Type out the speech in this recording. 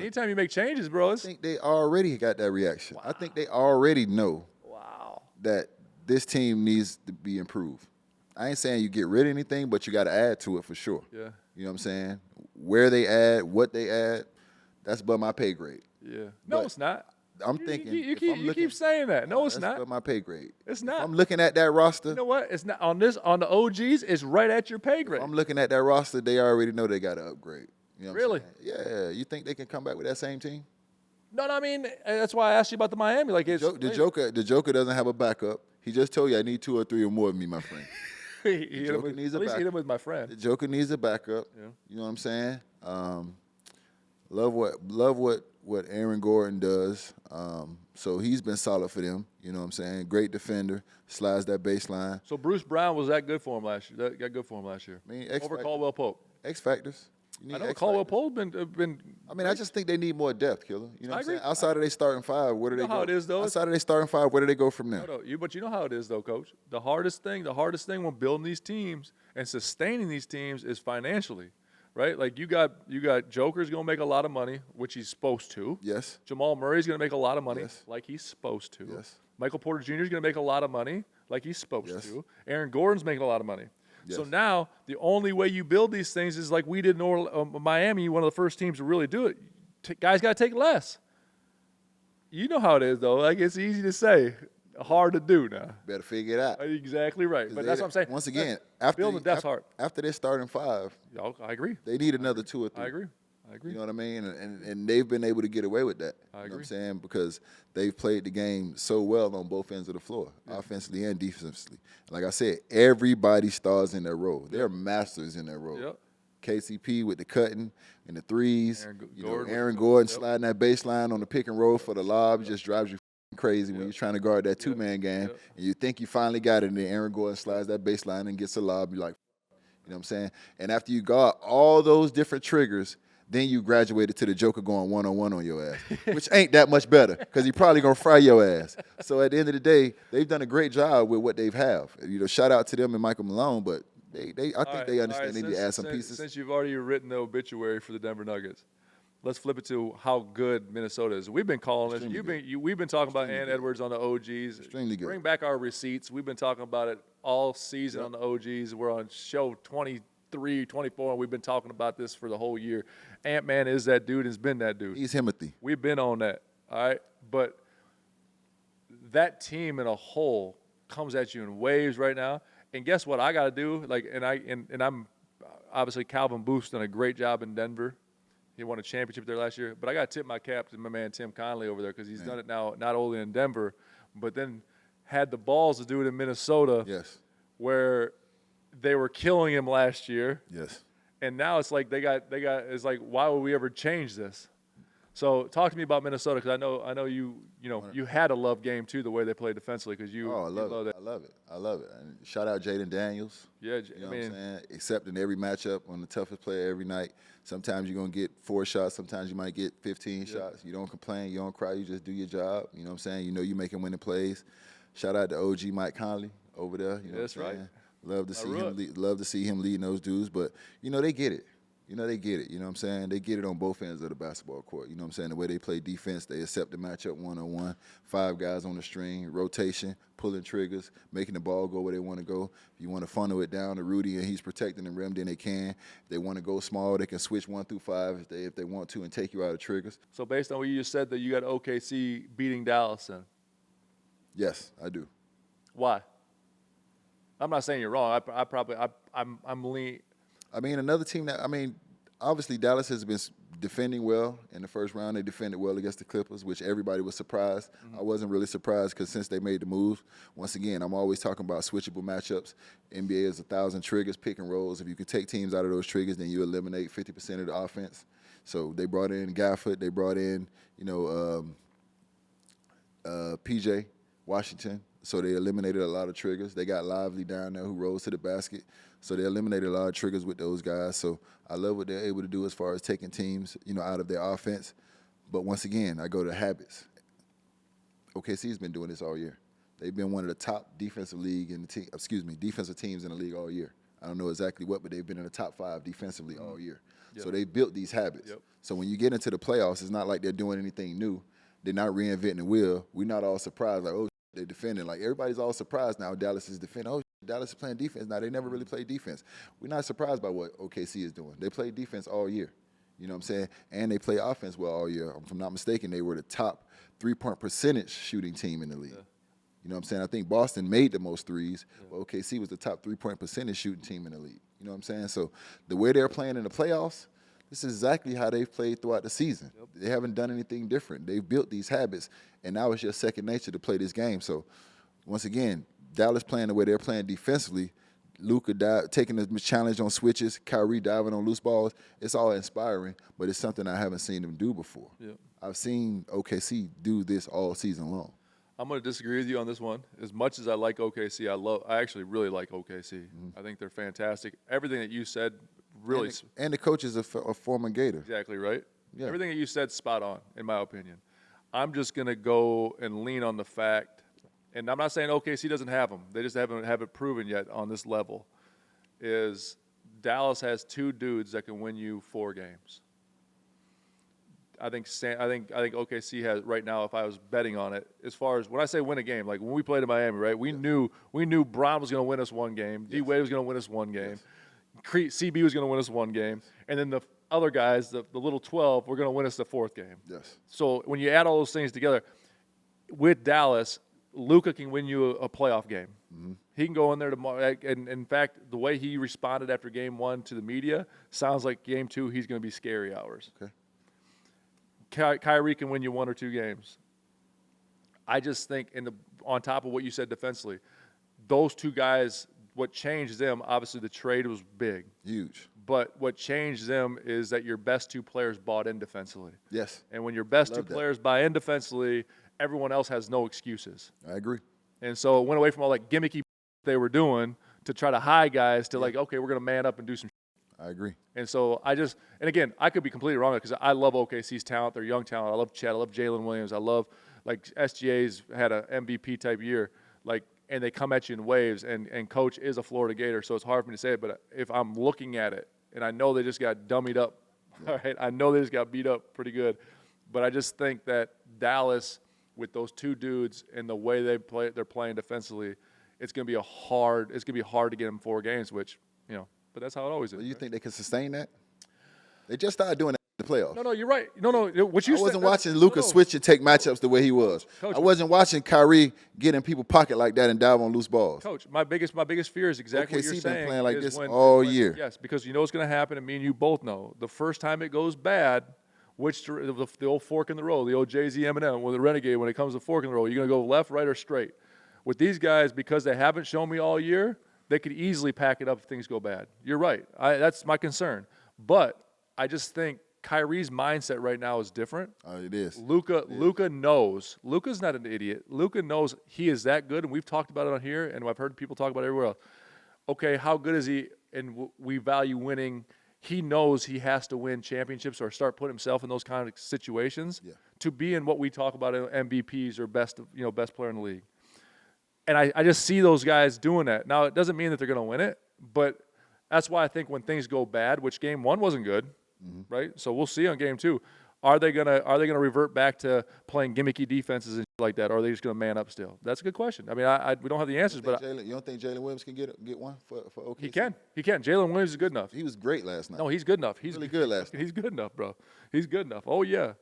Anytime you make changes, bro, I think they already got that reaction. Wow. I think they already know that this team needs to be improved. I ain't saying you get rid of anything, but you got to add to it for sure. Yeah. You know what I'm saying? Where they add, what they add, that's above my pay grade. Yeah. No, it's not. I'm thinking. You keep saying that. No, it's that's not. above my pay grade. It's not. If I'm looking at that roster. You know what? It's not on the OGs. It's right at your pay grade. If I'm looking at that roster, they already know they got to upgrade. You know what really? I'm saying? Yeah. You think they can come back with that same team? No, I mean that's why I asked you about the Miami. Like the Joker doesn't have a backup. He just told you I need 2 or 3 or more of me, my friend. He hit him with my friend. The Joker needs a backup. Yeah. You know what I'm saying? Love what Aaron Gordon does. So he's been solid for them. You know what I'm saying? Great defender, slides that baseline. So Bruce Brown was that good for him last year. That got good for him last year. I mean, over Caldwell Pope. X factors. I know Caldwell Pope's been. I mean, I just think they need more depth, Killer. You know what I'm saying? Outside of their starting 5, where do they go? How it is though. Outside of their starting 5, where do they go from there? But you know how it is though, Coach. The hardest thing when building these teams and sustaining these teams is financially, right? Like you got Joker's gonna make a lot of money, which he's supposed to. Yes. Jamal Murray's gonna make a lot of money, like he's supposed to. Yes. Michael Porter Jr. is gonna make a lot of money, like he's supposed to. Aaron Gordon's making a lot of money. Yes. So now the only way you build these things is like we did in Miami, one of the first teams to really do it. Guys got to take less. You know how it is, though. Like it's easy to say, hard to do now. Better figure it out. Exactly right. But that's what I'm saying. Once again, building the depth's hard. After they're starting 5, I agree. They need another 2 or 3. I agree. You know what I mean? And they've been able to get away with that. I agree. You know what I'm saying? Because they've played the game so well on both ends of the floor, offensively and defensively. Like I said, everybody stars in their role. They're masters in their role. Yep. KCP with the cutting and the threes. Aaron Gordon sliding that baseline on the pick and roll for the lob just drives you crazy when you're trying to guard that 2-man game. And you think you finally got it, and then Aaron Gordon slides that baseline and gets a lob. You're like, you know what I'm saying? And after you guard all those different triggers, then you graduated to the Joker going one-on-one on your ass, which ain't that much better because he probably going to fry your ass. So at the end of the day, they've done a great job with what they have. You know, shout out to them and Michael Malone, but I think they understand they need to add some pieces. Since you've already written the obituary for the Denver Nuggets, let's flip it to how good Minnesota is. We've been calling it. We've been talking about Ant Edwards on the OGs. Extremely good. Bring back our receipts. We've been talking about it all season on the OGs. We're on show 23, 24, and we've been talking about this for the whole year. Ant-Man is that dude, has been that dude. He's Timothy. We've been on that, all right? But that team in a whole comes at you in waves right now. And guess what I got to do? And I'm obviously Calvin Booth's done a great job in Denver. He won a championship there last year. But I got to tip my cap to my man Tim Conley over there because he's done it now not only in Denver, but then had the balls to do it in Minnesota. Yes. Where they were killing him last year. Yes. And now it's like they got it's like, why would we ever change this? So talk to me about Minnesota because I know you had a love game too, the way they play defensively because you. Oh, I love it. And shout out Jaden Daniels. Yeah, you know what I'm saying? Accepting every matchup on the toughest player every night. Sometimes you're gonna get 4 shots. Sometimes you might get 15 shots. You don't complain. You don't cry. You just do your job. You know what I'm saying? You know you're making winning plays. Shout out to OG Mike Conley over there. You know that's right. Love to see him. Love to see him leading those dudes, but they get it. They get it. You know what I'm saying? They get it on both ends of the basketball court. You know what I'm saying? The way they play defense, they accept the matchup one-on-one. 5 guys on the string, rotation, pulling triggers, making the ball go where they want to go. If you want to funnel it down to Rudy and he's protecting the rim, then they can. If they want to go small, they can switch 1 through 5 if they want to and take you out of triggers. So based on what you just said, that you got OKC beating Dallas then? Yes, I do. Why? I'm not saying you're wrong. I'm lean. I mean, another team obviously Dallas has been defending well in the first round. They defended well against the Clippers, which everybody was surprised. I wasn't really surprised because since they made the move, once again, I'm always talking about switchable matchups. NBA is 1,000 triggers, pick and rolls. If you can take teams out of those triggers, then you eliminate 50% of the offense. So they brought in Gafford. They brought in, PJ Washington. So they eliminated a lot of triggers. They got Lively down there who rose to the basket. So they eliminated a lot of triggers with those guys. So I love what they're able to do as far as taking teams, out of their offense. But once again, I go to habits. OKC's been doing this all year. They've been one of the top defensive teams in the league all year. I don't know exactly what, but they've been in the top 5 defensively all year. So they built these habits. So when you get into the playoffs, it's not like they're doing anything new. They're not reinventing the wheel. We're not all surprised, like, oh, they're defending. Like, everybody's all surprised now Dallas is defending. Oh, Dallas is playing defense. Now, they never really played defense. We're not surprised by what OKC is doing. They played defense all year. You know what I'm saying? And they play offense well all year. If I'm not mistaken, they were the top three-point percentage shooting team in the league. You know what I'm saying? I think Boston made the most threes, but OKC was the top three-point percentage shooting team in the league. You know what I'm saying? So the way they're playing in the playoffs, this is exactly how they've played throughout the season. They haven't done anything different. They've built these habits, and now it's just second nature to play this game. So once again, Dallas playing the way they're playing defensively, Luka taking the challenge on switches, Kyrie diving on loose balls. It's all inspiring, but it's something I haven't seen them do before. I've seen OKC do this all season long. I'm going to disagree with you on this one. As much as I like OKC, I actually really like OKC. I think they're fantastic. Everything that you said really. And the coach is a former Gator. Exactly right. Everything that you said, spot on, in my opinion. I'm just going to go and lean on the fact, and I'm not saying OKC doesn't have them. They just haven't it proven yet on this level, is Dallas has two dudes that can win you 4 games. I think OKC has right now, if I was betting on it, as far as when I say win a game, like when we played in Miami, right? We knew Brown was going to win us 1 game, D Wade was going to win us 1 game, CB was going to win us 1 game, and then the other guys, the little 12, were going to win us the 4th game. So when you add all those things together, with Dallas, Luka can win you a playoff game. He can go in there tomorrow, and in fact, the way he responded after game 1 to the media sounds like game 2 he's going to be scary hours. Kyrie can win you 1 or 2 games. I just think, on top of what you said defensively, those 2 guys, what changed them, obviously the trade was big. Huge. But what changed them is that your best 2 players bought in defensively. And when your best 2 players buy in defensively, everyone else has no excuses. I agree. And so it went away from all that gimmicky they were doing to try to hide guys to like, okay, we're going to man up and do some. I agree. And so and again, I could be completely wrong because I love OKC's talent. They're young talent. I love Chet. I love Jalen Williams. I love, like, SGA's had an MVP type year. Like, and they come at you in waves, and Coach is a Florida Gator, so it's hard for me to say it, but if I'm looking at it, and I know they just got dummied up, all right? I know they just got beat up pretty good. But I just think that Dallas, with those 2 dudes and the way they're playing defensively, it's going to be hard to get them 4 games, which, but that's how it always is. You think they can sustain that? They just started doing that in the playoffs. No, you're right. No, what you said. I wasn't watching Luka switch and take matchups the way he was. Coach, I wasn't watching Kyrie get in people's pocket like that and dive on loose balls. Coach, my biggest fear is exactly what you're saying. Been playing like this all year. Yes, because you know what's going to happen, and me and you both know. The first time it goes bad, the old fork in the road, the old Jay-Z Eminem, or the Renegade, when it comes to fork in the road, you're going to go left, right, or straight. With these guys, because they haven't shown me all year, they could easily pack it up if things go bad. You're right. That's my concern. But I just think Kyrie's mindset right now is different. It is. Luka knows. Luka's not an idiot. Luka knows he is that good, and we've talked about it on here, and I've heard people talk about it everywhere else. Okay, how good is he? And we value winning. He knows he has to win championships or start putting himself in those kind of situations to be in what we talk about in MVPs or best player in the league. And I just see those guys doing that. Now, it doesn't mean that they're going to win it, but that's why I think when things go bad, which game 1 wasn't good, right? So we'll see on game 2. Are they gonna revert back to playing gimmicky defenses and like that, or are they just going to man up still? That's a good question. I mean, we don't have the answers, but you don't think Jalen Williams can get one for OKC? He can. Jalen Williams is good enough. He was great last night. No, he's good enough. He's really good last night. He's good enough, bro. He's good enough. Oh yeah.